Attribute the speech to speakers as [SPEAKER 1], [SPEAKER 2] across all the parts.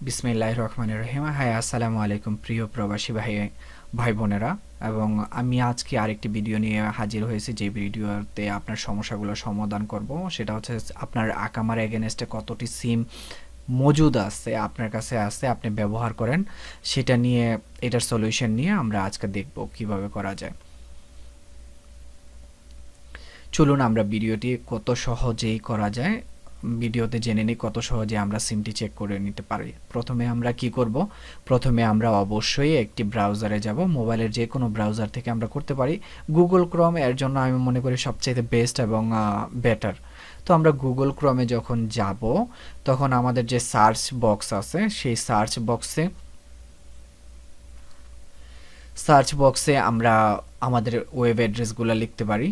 [SPEAKER 1] বিসমিল্লাহির রহমানির রহিম। হাই, আসসালামু আলাইকুম প্রিয় প্রবাসী ভাই বোনেরা। এবং আমি আজকে আরেকটি ভিডিও নিয়ে হাজির হয়েছি, যে ভিডিওতে আপনার সমস্যাগুলো সমাধান করব। সেটা হচ্ছে আপনার আকামার এগেনস্টে কতটি সিম মজুদ আছে, আপনার কাছে আছে, আপনি ব্যবহার করেন, সেটা নিয়ে, এটার সলিউশন নিয়ে আমরা আজকে দেখব কিভাবে করা যায়। চলুন আমরা ভিডিওটি কত সহজেই করা যায় ভিডিওতে জেনে নিই, কত সহজে আমরা সিমটি চেক করে নিতে পারি। প্রথমে আমরা কি করব? প্রথমে আমরা অবশ্যই একটি ব্রাউজারে যাব। মোবাইলের যে কোনো ব্রাউজার থেকে আমরা করতে পারি। গুগল ক্রোম এর জন্য আমি মনে করি সবচেয়ে বেস্ট এবং বেটার। তো আমরা গুগল ক্রোমে যখন যাব, তখন আমাদের যে সার্চ বক্স আছে, সেই সার্চ বক্সে আমরা আমাদের ওয়েব অ্যাড্রেসগুলো লিখতে পারি।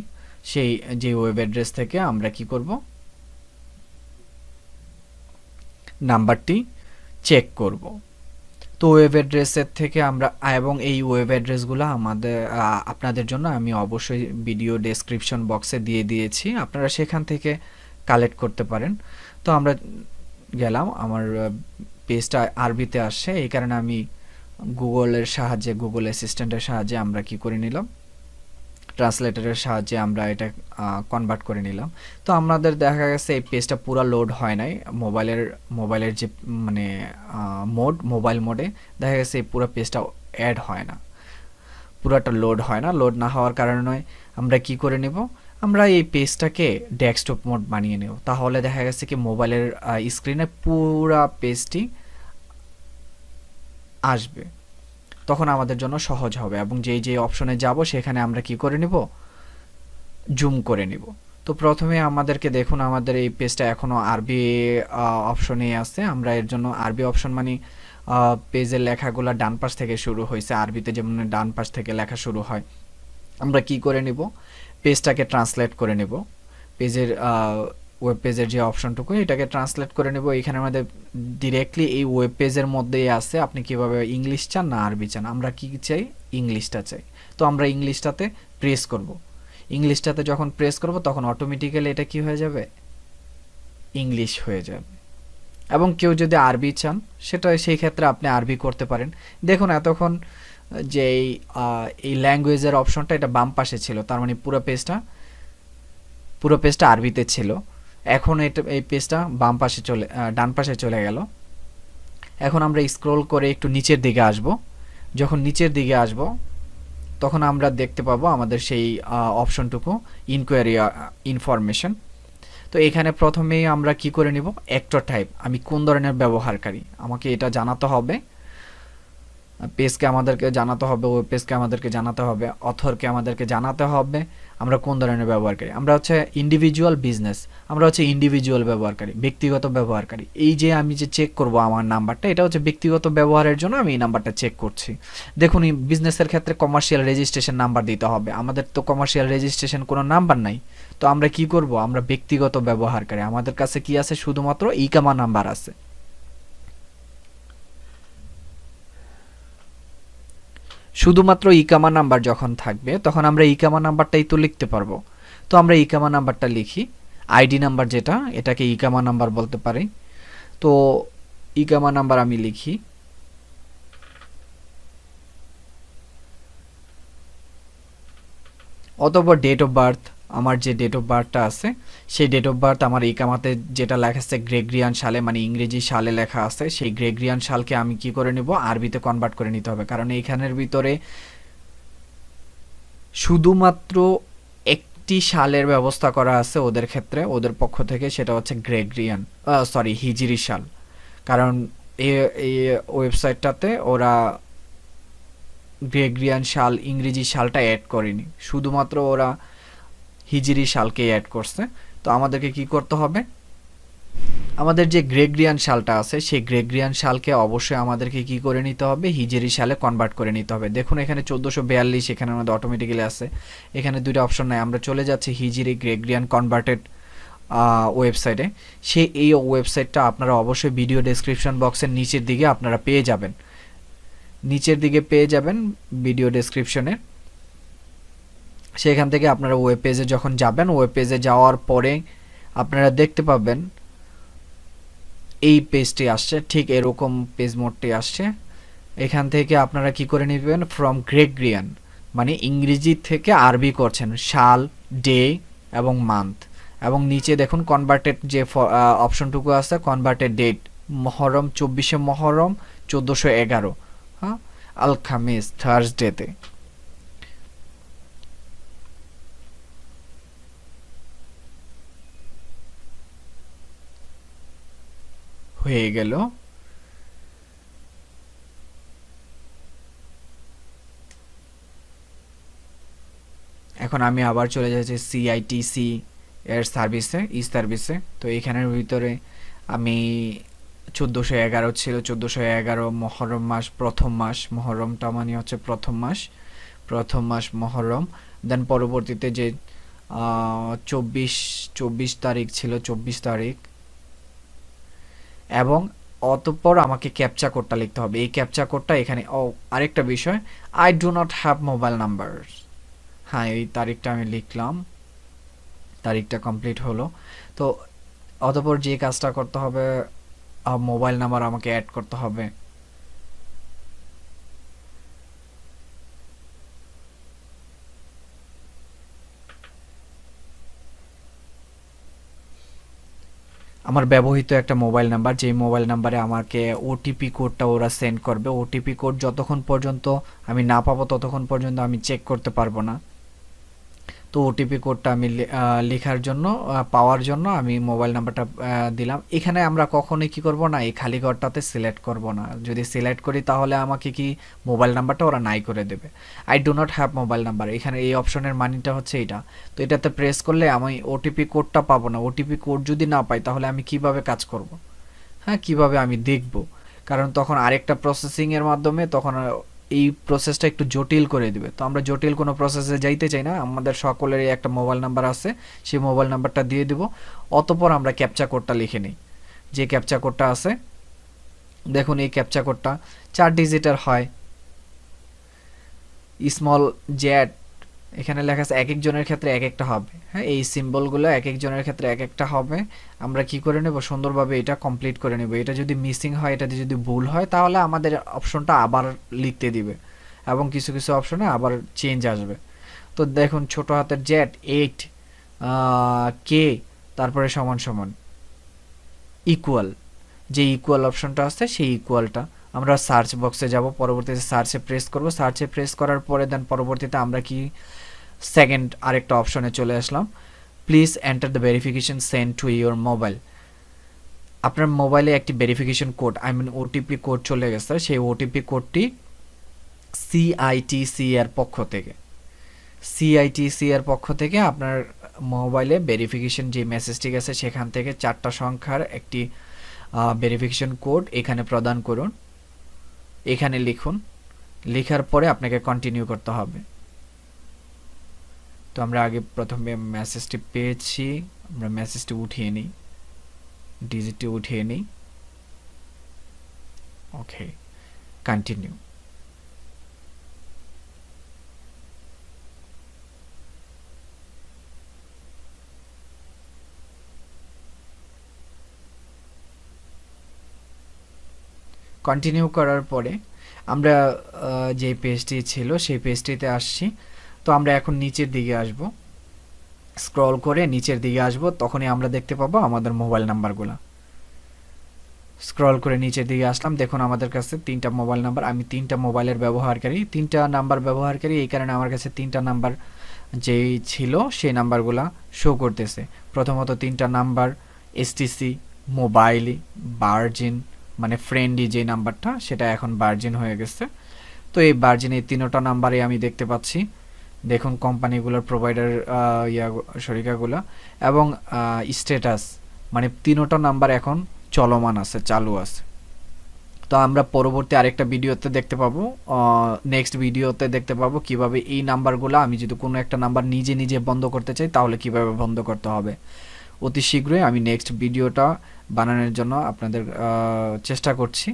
[SPEAKER 1] সেই যে ওয়েব অ্যাড্রেস থেকে আমরা কি করব? নাম্বারটি চেক করব। তো ওয়েব অ্যাড্রেসের থেকে আমরা, এবং এই ওয়েব অ্যাড্রেসগুলো আপনাদের জন্য আমি অবশ্যই ভিডিও ডেসক্রিপশন বক্সে দিয়ে দিয়েছি, আপনারা সেখান থেকে কালেক্ট করতে পারেন। তো আমরা গেলাম, আমার পেজটা আরবিতে আসছে, এই কারণে আমি গুগলের সাহায্যে, গুগল অ্যাসিস্ট্যান্টের সাহায্যে আমরা কি করে নিলাম, ট্রান্সলেটরের সাহায্যে আমরা এটা কনভার্ট করে নিলাম। তো আমাদের দেখা গেছে এই পেজটা পুরো লোড হয় নাই। মোবাইলের যে মানে মোবাইল মোডে দেখা গেছে এই পুরো পেজটা অ্যাড হয় না, পুরোটা লোড হয় না। লোড না হওয়ার কারণে আমরা কি করে নেব, আমরা এই পেজটাকে ডেস্কটপ মোড বানিয়ে নেব। তাহলে দেখা গেছে কি মোবাইলের স্ক্রিনে পুরো পেজটি আসবে, তখন আমাদের জন্য সহজ হবে। এবং যেই অপশনে যাব সেখানে আমরা কি করে নেব, জুম করে নিব। তো প্রথমে আমাদেরকে দেখুন, আমাদের এই পেজটা এখনো আরবি অপশনে আছে। আমরা এর জন্য আরবি অপশন মানে পেজের লেখাগুলো ডান পাশ থেকে শুরু হয়েছে, আরবিতে যেমন ডান পাশ থেকে লেখা শুরু হয়। আমরা কি করে নিব, পেজটাকে ট্রান্সলেট করে নিব। পেজের ওয়েব পেজের যে অপশনটুকু, এটাকে ট্রান্সলেট করে নেব। এখানে আমাদের ডিরেক্টলি এই ওয়েব পেজের মধ্যেই আছে আপনি কিভাবে ইংলিশ চান না আরবি চান। আমরা কি চাই, ইংলিশটা চাই। তো আমরা ইংলিশটাতে প্রেস করব। ইংলিশটাতে যখন প্রেস করব তখন অটোমেটিক্যালি এটা কি হয়ে যাবে, ইংলিশ হয়ে যাবে। এবং কেউ যদি আরবি চান, সেটা সেই ক্ষেত্রে আপনি আরবি করতে পারেন। দেখুন এতক্ষণ যে এই ল্যাঙ্গুয়েজের অপশনটা এটা বাম পাশে ছিল, তার মানে পুরো পেজটা আরবিতে ছিল। এখন এই পেজটা ডান পাশে চলে গেল। এখন আমরা স্ক্রল করে একটু নিচের দিকে আসব। যখন নিচের দিকে আসব, তখন আমরা দেখতে পাবো আমাদের সেই অপশনটুকু, ইনকোয়ারি ইনফরমেশন। তো এখানে প্রথমেই আমরা কি করে নিব, অ্যাক্টর টাইপ, আমি কোন ধরনের ব্যবহারকারী, আমাকে এটা জানাতে হবে। পেজকে আমাদেরকে জানাতে হবে, ওয়েব পেজকে আমাদেরকে জানাতে হবে, অথরকে আমাদেরকে জানাতে হবে আমরা কোন ধরনের ব্যবহারকারী। আমরা হচ্ছে ইন্ডিভিজুয়াল বিজনেস, আমরা হচ্ছে ইন্ডিভিজুয়াল ব্যবহারকারী, ব্যক্তিগত ব্যবহারকারী। এই যে আমি যে চেক করব আমার নাম্বারটা, এটা হচ্ছে ব্যক্তিগত ব্যবহারের জন্য আমি এই নাম্বারটা চেক করছি। দেখুন এই বিজনেসের ক্ষেত্রে কমার্শিয়াল রেজিস্ট্রেশন নাম্বার দিতে হবে, আমাদের তো কমার্শিয়াল রেজিস্ট্রেশন কোনো নাম্বার নাই। তো আমরা কি করব, আমরা ব্যক্তিগত ব্যবহারকারী, আমাদের কাছে কি আছে, শুধুমাত্র ইকামা নাম্বার আছে। শুধুমাত্র ইকামা নাম্বার যখন থাকবে, তখন আমরা ইকামা নাম্বারটাই তো লিখতে পারবো। তো আমরা ইকামা নাম্বারটা লিখি। আইডি নাম্বার যেটা, এটাকে ইকামা নাম্বার বলতে পারি। তো ইকামা নাম্বার আমি লিখি। অথবা ডেট অফ বার্থ, আমার যে ডেট অফ বার্থটা আছে, সেই ডেট অফ বার্থ আমার ইকামাতে যেটা লেখা আছে গ্রেগরিয়ান সালে, মানে ইংরেজি সালে লেখা আছে, সেই গ্রেগরিয়ান সালকে আমি কি করে নেব, আরবিতে কনভার্ট করে নিতে হবে। কারণ এইখানের ভিতরে শুধুমাত্র একটি সালের ব্যবস্থা করা আছে ওদের ক্ষেত্রে, ওদের পক্ষ থেকে, সেটা হচ্ছে হিজরি সাল। কারণ এই ওয়েবসাইটটাতে ওরা গ্রেগরিয়ান সাল, ইংরেজি সালটা অ্যাড করেনি, শুধুমাত্র ওরা হিজরি সালকে অ্যাড করছে। তো আমাদেরকে কি করতে হবে, আমাদের যে গ্রেগরিয়ান সালটা আছে, সেই গ্রেগরিয়ান সালকে অবশ্যই আমাদেরকে কি করে নিতে হবে, হিজরি সালে কনভার্ট করে নিতে হবে। দেখুন এখানে 1442 এখানে আমাদের অটোমেটিক্যালি আছে, এখানে দুইটা অপশন নাই। আমরা চলে যাচ্ছি হিজরি গ্রেগরিয়ান কনভার্টেড ওয়েবসাইটে। এই ওয়েবসাইটটা আপনারা অবশ্যই ভিডিও ডেসক্রিপশন বক্সের নিচের দিকে আপনারা পেয়ে যাবেন, ভিডিও ডেসক্রিপশনে। সেখান থেকে আপনারা ওয়েব পেজে যখন যাবেন, ওয়েব পেজে যাওয়ার পরে আপনারা দেখতে পাবেন এই পেজটি আসছে, ঠিক এরকম পেজ মোডটি আসছে। এখান থেকে আপনারা কি করে নেবেন, ফ্রম গ্রেগরিয়ান মানে ইংরেজি থেকে আরবি করছেন, সাল, ডে এবং মান্থ, এবং নিচে দেখুন কনভার্টেড যে অপশনটুকু আছে, কনভার্টেড ডেট, মহরম 24শে মহরম 1411, হ্যাঁ, আল খামিস থার্সডেতে। হয়ে গেল। এখন আমি আবার চলে যাচ্ছি সিআইটিসি এর সার্ভিসে, ই সার্ভিসে। তো এখানের ভিতরে আমি 1411 ছিল, 1411 মহরম মাস, প্রথম মাস, মহরমটা মানে হচ্ছে প্রথম মাস, প্রথম মাস মহরম। দেন পরবর্তীতে যে 24 তারিখ ছিল, 24 তারিখ, এবং অতঃপর আমাকে ক্যাপচা কোডটা লিখতে হবে। এই ক্যাপচা কোডটা এখানে, আরেকটা বিষয়, I do not have mobile number. হ্যাঁ, এই তারিখটা আমি লিখলাম, তারিখটা কমপ্লিট হলো। তো অতঃপর যে কাজটা করতে হবে, মোবাইল নাম্বার আমাকে অ্যাড করতে হবে। আমার ব্যবহৃত একটা মোবাইল নাম্বার, যেই মোবাইল নাম্বারে আমাকে ওটিপি কোডটা ওরা সেন্ড করবে। ওটিপি কোড যতক্ষণ পর্যন্ত আমি না পাবো ততক্ষণ পর্যন্ত আমি চেক করতে পারবো না। তো ওটিপি কোডটা আমি লেখার জন্য, পাওয়ার জন্য আমি মোবাইল নাম্বারটা দিলাম। এখানে আমরা কখনোই কি করব না, এই খালি ঘরটাতে সিলেক্ট করব না। যদি সিলেক্ট করি তাহলে আমাকে কি মোবাইল নাম্বারটা ওরা নাই করে দেবে। I do not have mobile number, এখানে এই অপশনের মানিটা হচ্ছে এটা। তো এটাতে প্রেস করলে আমি ওটিপি কোডটা পাবো না। ওটিপি কোড যদি না পাই তাহলে আমি কিভাবে কাজ করব, হ্যাঁ, কিভাবে আমি দেখব? কারণ তখন আরেকটা প্রসেসিং এর মাধ্যমে তখন এই প্রসেসটা একটু জটিল করে দিবে। তো আমরা জটিল কোনো প্রসেসে যাইতে চাই না, আমাদের সকলেরই একটা মোবাইল নাম্বার আছে, সেই মোবাইল নাম্বারটা দিয়ে দিব। অতঃপর আমরা ক্যাপচা কোডটা লিখে নিই। যে ক্যাপচা কোডটা আছে, দেখুন এই ক্যাপচা কোডটা 4 ডিজিটের হয়, স্মল জেড, এখানে লেখা আছে এক একজনের ক্ষেত্রে এক একটা হবে। হ্যাঁ, এই সিম্বলগুলো এক একজনের ক্ষেত্রে এক একটা হবে। আমরা কি করে নেব, সুন্দরভাবে এটা কমপ্লিট করে নেব। এটা যদি মিসিং হয়, এটাতে যদি ভুল হয় তাহলে আমাদের অপশনটা আবার লিখতে দিবে, এবং কিছু কিছু অপশনে আবার চেঞ্জ আসবে। তো দেখুন ছোট হাতের জেড 8 কে, তারপরে সমান সমান ইকুয়াল, যে ইকুয়াল অপশনটা আছে সেই ইকুয়ালটা আমরা সার্চ বক্সে যাব, পরবর্তীতে সার্চে প্রেস করব। সার্চে প্রেস করার পরে দেন পরবর্তীতে আমরা কি সেকেন্ড আরেকটা অপশনে চলে আসলাম, please enter the verification send to your mobile. আপনার মোবাইলে একটি verification code, I mean OTP code চলে গেছে। সেই ওটিপি কোডটি সিআইটিসি এর পক্ষ থেকে, সিআইটিসি এর পক্ষ থেকে আপনার মোবাইলে ভেরিফিকেশন যে মেসেজটি গেছে সেখান থেকে 4টা সংখ্যার একটি ভেরিফিকেশন কোড এখানে প্রদান করুন। এখানে লিখুন, লেখার পরে আপনাকে কন্টিনিউ করতে হবে। তো আমরা আগে প্রথমে মেসেজটি পেয়েছি, আমরা মেসেজটি উঠিয়ে নিই, ডিজিটটি উঠিয়ে নিই। ওকে, কন্টিনিউ। কন্টিনিউ করার পরে আমরা যে পেজটি ছিল সেই পেজটিতে আসছি। তো আমরা এখন নিচের দিকে আসব, স্ক্রল করে নিচের দিকে আসব, তখনই আমরা দেখতে পাবো আমাদের মোবাইল নাম্বারগুলো। স্ক্রল করে নিচের দিকে আসলাম, দেখুন আমাদের কাছে 3টা মোবাইল নাম্বার। আমি 3টা মোবাইলের ব্যবহারকারী, 3টা নাম্বার ব্যবহারকারী, এই কারণে আমার কাছে 3টা নাম্বার যেই ছিল সেই নাম্বারগুলা শো করতেছে। প্রথমত 3টা নাম্বার এসটিসি, মোবাইলি, ভার্জিন, মানে ফ্রেন্ডলি যে নাম্বারটা সেটা এখন ভার্জিন হয়ে গেছে। তো এই ভার্জিন, এই 3টা নাম্বারে আমি দেখতে পাচ্ছি, দেখুন কোম্পানিগুলোর প্রোভাইডার শরিকাগুলো, এবং স্ট্যাটাস, মানে 3টা নাম্বার এখন চলমান আছে, চালু আছে। তো আমরা পরবর্তী আরেকটা ভিডিওতে দেখতে পাবো, নেক্সট ভিডিওতে দেখতে পাবো কিভাবে এই নাম্বারগুলো, আমি যদি কোনো একটা নাম্বার নিজে নিজে বন্ধ করতে চাই তাহলে কিভাবে বন্ধ করতে হবে। অতি শীঘ্রই আমি নেক্সট ভিডিওটা বানানোর জন্য আপনাদের চেষ্টা করছি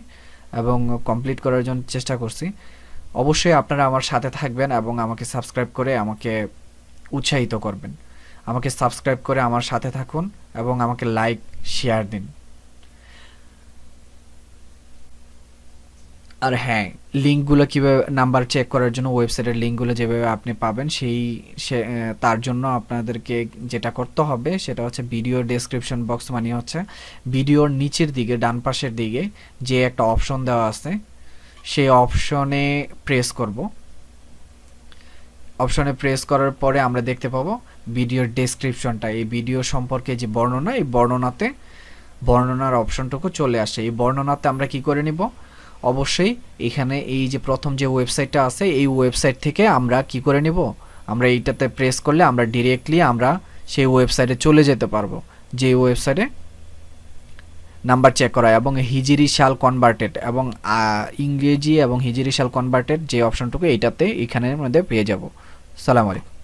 [SPEAKER 1] এবং কমপ্লিট করার জন্য চেষ্টা করছি। অবশ্যই আপনারা আমার সাথে থাকবেন এবং আমাকে সাবস্ক্রাইব করে আমাকে উৎসাহিত করবেন। আমাকে সাবস্ক্রাইব করে আমার সাথে থাকুন এবং আমাকে লাইক শেয়ার দিন। আর হ্যাঁ, লিঙ্কগুলো কিভাবে নাম্বার চেক করার জন্য ওয়েবসাইটের লিঙ্কগুলো যেভাবে আপনি পাবেন তার জন্য আপনাদেরকে যেটা করতে হবে সেটা হচ্ছে ভিডিও ডেসক্রিপশন বক্স, মানে হচ্ছে ভিডিওর নিচের দিকে ডান পাশের দিকে যে একটা অপশন দেওয়া আছে সেই অপশনে প্রেস করব। অপশনে প্রেস করার পরে আমরা দেখতে পাবো ভিডিওর ডেসক্রিপশনটা, এই ভিডিও সম্পর্কে যে বর্ণনা, এই বর্ণনার অপশনটুকু চলে আসে। এই বর্ণনাতে আমরা কি করে নিব, অবশ্যই এখানে এই যে প্রথম যে ওয়েবসাইটটা আছে এই ওয়েবসাইট থেকে আমরা কি করে নিব, আমরা এইটাতে প্রেস করলে আমরা ডিরেক্টলি আমরা সেই ওয়েবসাইটে চলে যেতে পারবো, যে ওয়েবসাইটে নাম্বার চেক করা এবং হিজরি সাল কনভার্টেড এবং ইংরেজি এবং হিজরি সাল কনভার্টেড যে অপশনটুকু এইটাতে এখানের মধ্যে পেয়ে যাব। সালাম আলাইকুম।